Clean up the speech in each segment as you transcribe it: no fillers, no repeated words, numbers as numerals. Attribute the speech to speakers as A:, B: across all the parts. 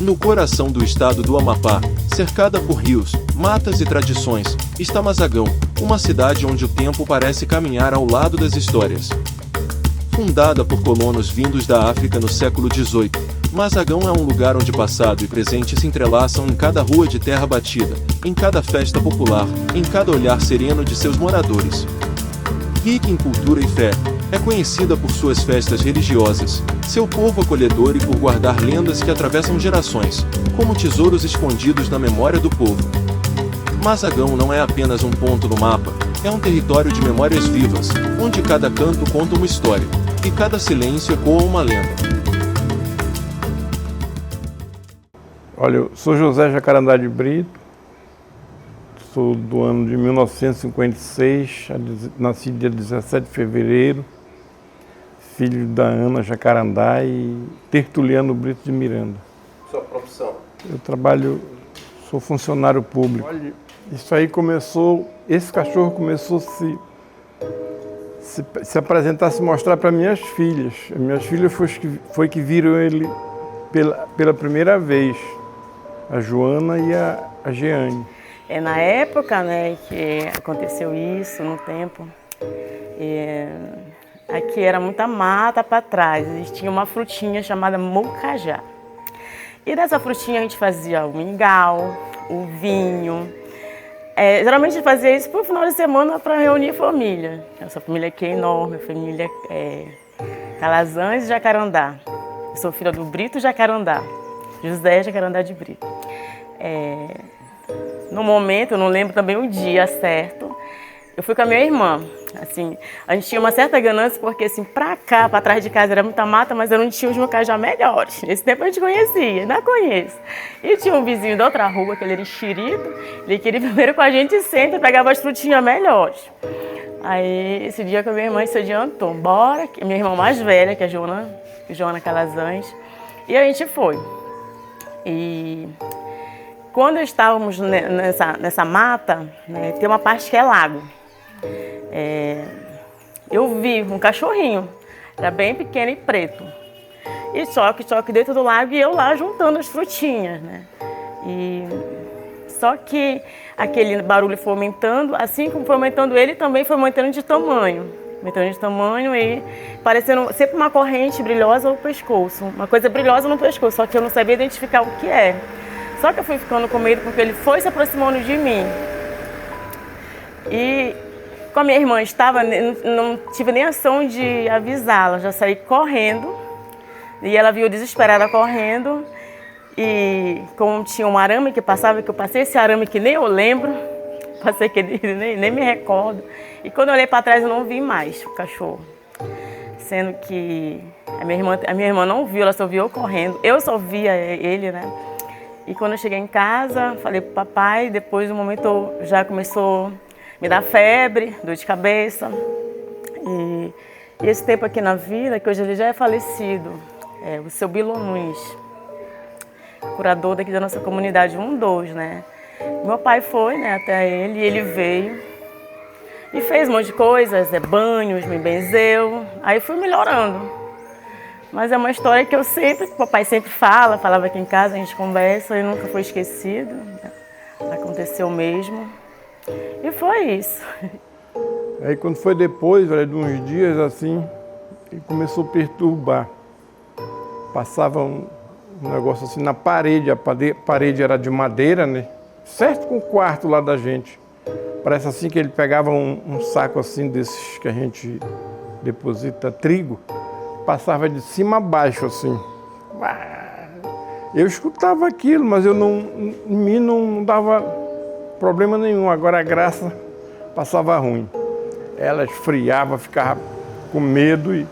A: No coração do estado do Amapá, cercada por rios, matas e tradições, está Mazagão, uma cidade onde o tempo parece caminhar ao lado das histórias. Fundada por colonos vindos da África no século XVIII, Mazagão é um lugar onde passado e presente se entrelaçam em cada rua de terra batida, em cada festa popular, em cada olhar sereno de seus moradores. Rica em cultura e fé, é conhecida por suas festas religiosas, seu povo acolhedor e por guardar lendas que atravessam gerações, como tesouros escondidos na memória do povo. Mazagão não é apenas um ponto no mapa, é um território de memórias vivas, onde cada canto conta uma história, e cada silêncio ecoa uma lenda.
B: Olha, eu sou José Jacarandá de Brito, sou do ano de 1956, nasci dia 17 de fevereiro, filho da Ana Jacarandá e Tertuliano Brito de Miranda.
A: Sua profissão?
B: Eu sou funcionário público. Olha, isso aí esse cachorro começou a se apresentar, se mostrar para minhas filhas. As minhas filhas foi que viram ele pela primeira vez, a Joana e a Jeane.
C: É na época, né, que aconteceu isso, no tempo, aqui era muita mata para trás, existia uma frutinha chamada mocajá. E dessa frutinha a gente fazia o mingau, o vinho. Geralmente a gente fazia isso por final de semana para reunir família. Essa família aqui é enorme, a família Calazans e Jacarandá. Eu sou filha do Brito Jacarandá, José Jacarandá de Brito. No momento, eu não lembro também o dia certo, eu fui com a minha irmã. Assim, a gente tinha uma certa ganância porque assim, pra cá, pra trás de casa era muita mata, mas eu não tinha os mocajá melhores. Nesse tempo a gente conhecia, ainda conheço. E tinha um vizinho da outra rua, que ele era enxerido, ele queria primeiro com a gente sempre, pegava as frutinhas melhores. Aí, esse dia que a minha irmã se adiantou, bora, minha irmã mais velha, que é a Joana Calazans, e a gente foi. E quando estávamos nessa mata, né, tem uma parte que é lago. Eu vi um cachorrinho, era bem pequeno e preto. E só que dentro do lago e eu lá juntando as frutinhas, né? Só que aquele barulho foi aumentando, assim como foi aumentando ele, também foi aumentando de tamanho. Aumentando de tamanho e parecendo sempre uma corrente brilhosa no pescoço. Uma coisa brilhosa no pescoço, só que eu não sabia identificar o que é. Só que eu fui ficando com medo porque ele foi se aproximando de mim. E com a minha irmã não tive nem ação de avisá-la, já saí correndo. E ela viu desesperada correndo. E como tinha um arame que passava, que eu passei esse arame que nem eu lembro, passei que nem me recordo. E quando eu olhei para trás eu não vi mais o cachorro. Sendo que a minha irmã não viu, ela só viu eu correndo. Eu só via ele, né? E quando eu cheguei em casa, falei pro papai, depois no momento já começou a me dar febre, dor de cabeça. E esse tempo aqui na vila, que hoje ele já é falecido, o seu Bilo Nunes, curador daqui da nossa comunidade 1-2, né? Meu pai foi, né, até ele, e ele veio e fez um monte de coisas, banhos, me benzeu, aí fui melhorando. Mas é uma história que o papai sempre falava aqui em casa, a gente conversa e nunca foi esquecido. Aconteceu mesmo. E foi isso.
B: Aí quando foi depois, velho, de uns dias assim, ele começou a perturbar. Passava um negócio assim na parede, a parede era de madeira, né? Certo com o quarto lá da gente. Parece assim que ele pegava um saco assim desses que a gente deposita trigo, passava de cima a baixo assim. Eu escutava aquilo, mas em mim não dava problema nenhum. Agora a graça passava ruim. Ela esfriava, ficava com medo e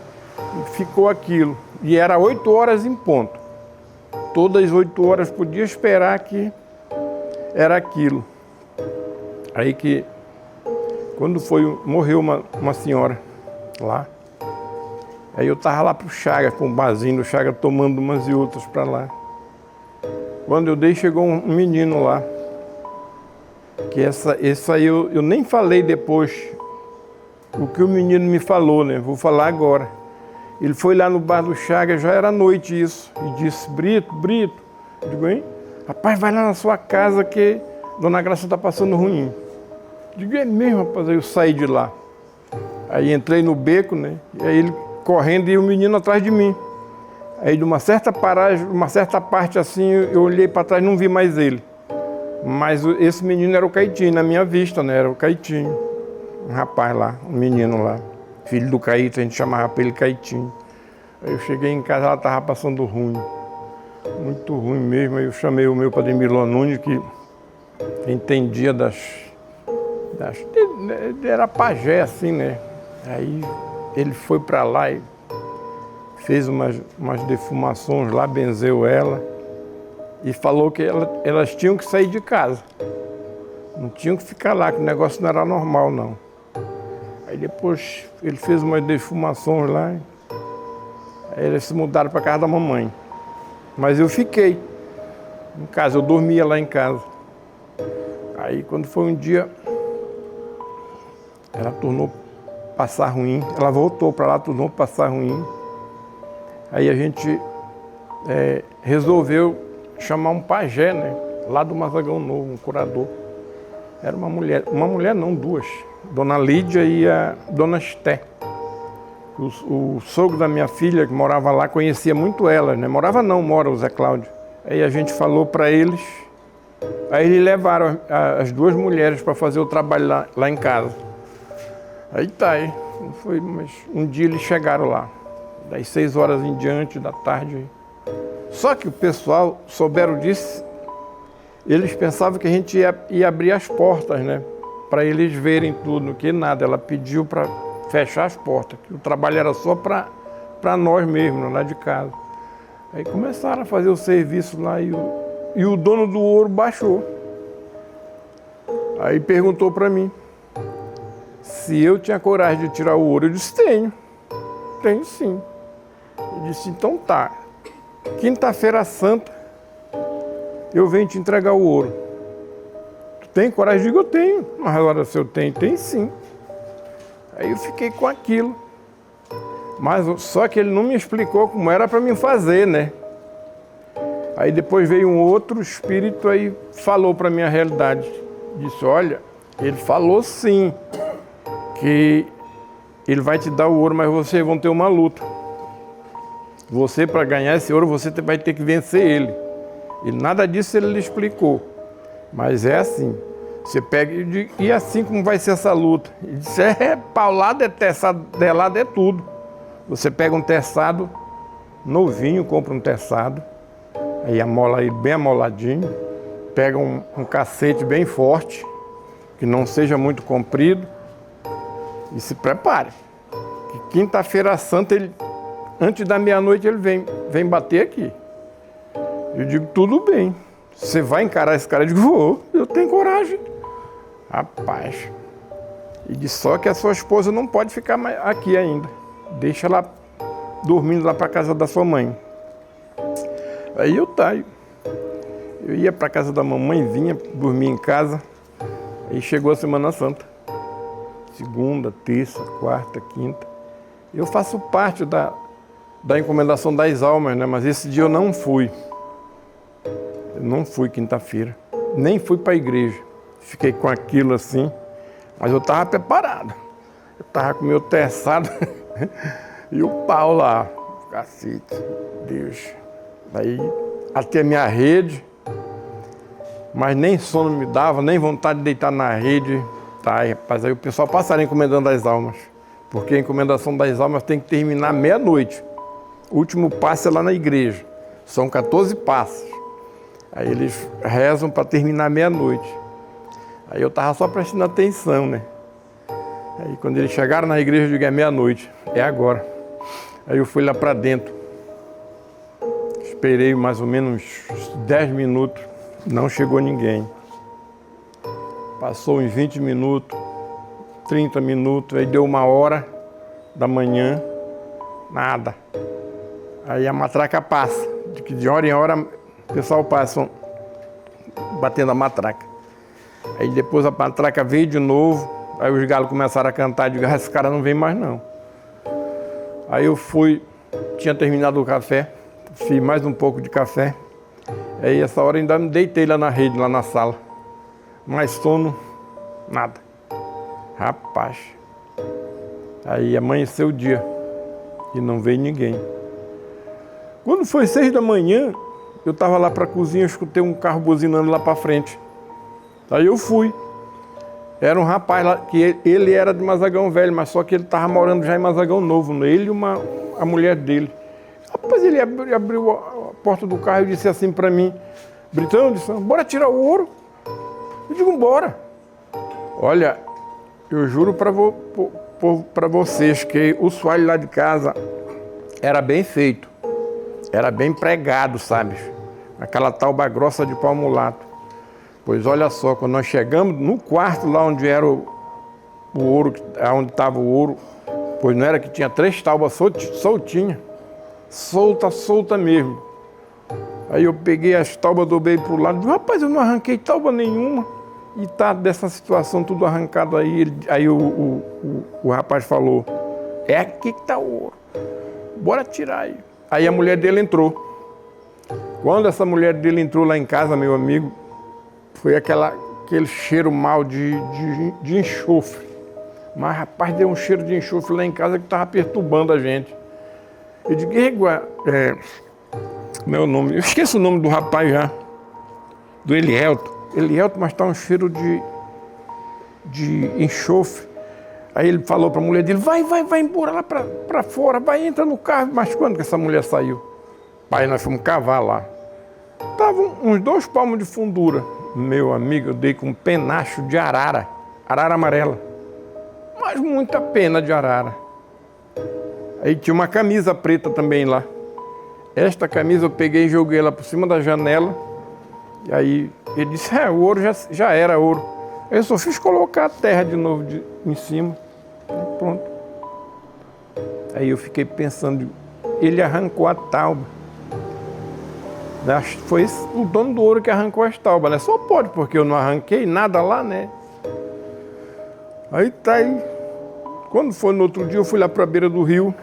B: ficou aquilo. E era 8 horas em ponto. Todas as 8 horas podia esperar que era aquilo. Aí que, quando morreu uma senhora lá, aí eu estava lá pro Chagas, para um barzinho do Chagas, tomando umas e outras para lá. Quando eu dei, chegou um menino lá, que essa aí eu nem falei depois o que o menino me falou, né? Vou falar agora. Ele foi lá no bar do Chagas, já era noite isso, e disse: Brito, Eu digo, hein? Rapaz, vai lá na sua casa que Dona Graça está passando ruim. Eu digo, é mesmo, rapaz? Aí eu saí de lá. Aí entrei no beco, né? E aí ele correndo e o menino atrás de mim. Aí de uma certa paragem, uma certa parte assim, eu olhei para trás e não vi mais ele. Mas esse menino era o Caitinho, na minha vista, né? Era o Caitinho. Um rapaz lá, um menino lá. Filho do Caíto, a gente chamava para ele Caitinho. Aí eu cheguei em casa, ela estava passando ruim. Muito ruim mesmo. Aí eu chamei o meu padre Milon Nunes, que entendia era pajé, assim, né? Aí ele foi para lá e fez umas defumações lá, benzeu ela e falou que elas tinham que sair de casa. Não tinham que ficar lá, que o negócio não era normal, não. Aí depois ele fez umas defumações lá, aí eles se mudaram para casa da mamãe. Mas eu fiquei em casa, eu dormia lá em casa. Aí quando foi um dia, ela tornou passar ruim, ela voltou para lá, tornou passar ruim. Aí a gente resolveu chamar um pajé, né? Lá do Mazagão Novo, um curador. Era uma mulher não, duas. Dona Lídia e a Dona Esté. O sogro da minha filha, que morava lá, conhecia muito ela, né? Mora o Zé Cláudio. Aí a gente falou para eles, aí eles levaram as duas mulheres para fazer o trabalho lá em casa. Aí tá, aí foi, mas um dia eles chegaram lá, das 6 horas em diante da tarde. Só que o pessoal souberam disso, eles pensavam que a gente ia abrir as portas, né? Para eles verem tudo, que nada, ela pediu para fechar as portas, que o trabalho era só para nós mesmos, lá de casa. Aí começaram a fazer o serviço lá e o dono do ouro baixou. Aí perguntou para mim se eu tinha coragem de tirar o ouro. Eu disse, tenho sim. Ele disse, então tá, quinta-feira santa eu venho te entregar o ouro. Tu tem coragem? Eu digo, eu tenho. Mas agora se eu tenho sim. Aí eu fiquei com aquilo. Mas só que ele não me explicou como era para mim fazer, né? Aí depois veio um outro espírito aí falou para mim a realidade. Disse, olha, ele falou sim, que ele vai te dar o ouro, mas vocês vão ter uma luta. Você, para ganhar esse ouro, você vai ter que vencer ele. E nada disso ele lhe explicou. Mas é assim, você pega e assim como vai ser essa luta? Ele disse, paulada, teçado, delado é tudo. Você pega um teçado novinho, compra um teçado, aí amola ele bem amoladinho, pega um cacete bem forte, que não seja muito comprido, e se prepare. Que quinta-feira santa, antes da meia-noite, ele vem bater aqui. Eu digo, tudo bem. Você vai encarar esse cara? Eu digo, vou, eu tenho coragem. Rapaz. E disse, só que a sua esposa não pode ficar aqui ainda. Deixa ela dormindo lá para casa da sua mãe. Aí eu ia para casa da mamãe, vinha dormir em casa. Aí chegou a Semana Santa. Segunda, terça, quarta, quinta. Eu faço parte da encomendação das almas, né? Mas esse dia eu não fui. Eu não fui quinta-feira. Nem fui para a igreja. Fiquei com aquilo assim. Mas eu estava preparado. Eu estava com o meu teçado e o pau lá. Cacete, Deus. Daí até a minha rede. Mas nem sono me dava, nem vontade de deitar na rede. Tá, rapaz, aí o pessoal passaria encomendando as almas. Porque a encomendação das almas tem que terminar meia-noite. O último passo é lá na igreja. São 14 passos. Aí eles rezam para terminar meia-noite. Aí eu estava só prestando atenção, né? Aí quando eles chegaram na igreja, eu digo, é meia-noite, é agora. Aí eu fui lá para dentro. Esperei mais ou menos 10 minutos, não chegou ninguém. Passou uns 20 minutos, 30 minutos, aí deu 1h da manhã, nada. Aí a matraca passa, de hora em hora o pessoal passa batendo a matraca. Aí depois a matraca veio de novo, aí os galos começaram a cantar, eu digo, esse cara não vem mais não. Aí eu fui, tinha terminado o café, fiz mais um pouco de café, Aí essa hora ainda me deitei lá na rede, lá na sala. Mas sono, nada. Rapaz. Aí amanheceu o dia e não veio ninguém. Quando foi 6 da manhã, eu estava lá para a cozinha, escutei um carro buzinando lá para frente. Aí eu fui. Era um rapaz lá, que ele era de Mazagão Velho, mas só que ele estava morando já em Mazagão Novo, ele e a mulher dele. Rapaz, ele abriu a porta do carro e disse assim para mim, Britão, disse, bora tirar o ouro? Eu digo, bora. Olha, eu juro para vocês que o soalho lá de casa era bem feito, era bem pregado, sabe? Aquela tauba grossa de pau mulato. Pois olha só, quando nós chegamos no quarto lá onde era o ouro, onde estava o ouro, pois não era que tinha 3 taubas soltinhas, solta mesmo. Aí eu peguei as taubas, dobrei para o lado, digo, rapaz, eu não arranquei tauba nenhuma. E tá dessa situação tudo arrancado aí. Aí o rapaz falou, é aqui que está o ouro, bora tirar aí. Aí a mulher dele entrou. Quando essa mulher dele entrou lá em casa, meu amigo, foi aquele cheiro mal de enxofre. Mas, rapaz, deu um cheiro de enxofre lá em casa que estava perturbando a gente. Eu digo, meu nome, eu esqueço o nome do rapaz já, do Elielto, mas está um cheiro de enxofre. Aí ele falou para a mulher dele, vai embora lá para fora, vai, entra no carro. Mas quando que essa mulher saiu? Aí nós fomos cavar lá. Estavam uns 2 palmos de fundura. Meu amigo, eu dei com um penacho de arara amarela. Mas muita pena de arara. Aí tinha uma camisa preta também lá. Esta camisa eu peguei e joguei ela por cima da janela. E aí ele disse, o ouro já era ouro. Eu só fiz colocar a terra de novo em cima. E pronto. Aí eu fiquei pensando, ele arrancou a tauba. Foi o dono do ouro que arrancou as taubas, né? Só pode, porque eu não arranquei nada lá, né? Aí tá aí. Quando foi no outro dia, eu fui lá para a beira do rio.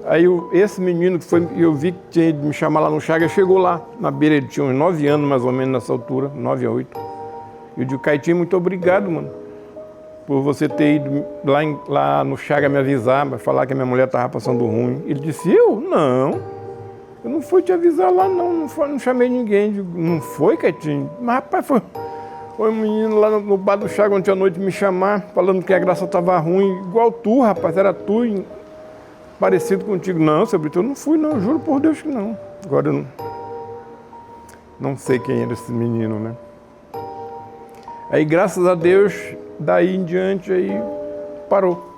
B: Aí esse menino que foi, eu vi que tinha ido me chamar lá no Chaga, chegou lá na beira, ele tinha uns 9 anos mais ou menos nessa altura, 9 a 8. Eu digo, Caitinho, muito obrigado, mano, por você ter ido lá no Chaga me avisar, falar que a minha mulher estava passando ruim. Ele disse, eu não fui te avisar lá não chamei ninguém. Eu digo, não foi, Caitinho? Mas rapaz, foi um menino lá no bar do Chaga ontem à noite me chamar, falando que a graça estava ruim, igual tu, rapaz, era tu, parecido contigo. Não, seu Brito, eu não fui não, juro por Deus que não. Agora eu não sei quem era esse menino, né? Aí graças a Deus, daí em diante, aí parou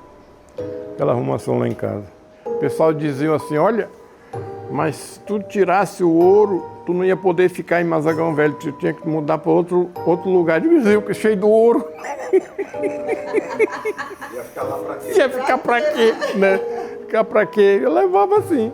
B: aquela arrumação lá em casa. O pessoal dizia assim, olha, mas se tu tirasse o ouro, tu não ia poder ficar em Mazagão Velho, tu tinha que mudar para outro lugar. Eu dizia, cheio do ouro.
A: Ia ficar lá pra quê?
B: Ia ficar pra quê, né? Ficar pra quê? Eu levava assim.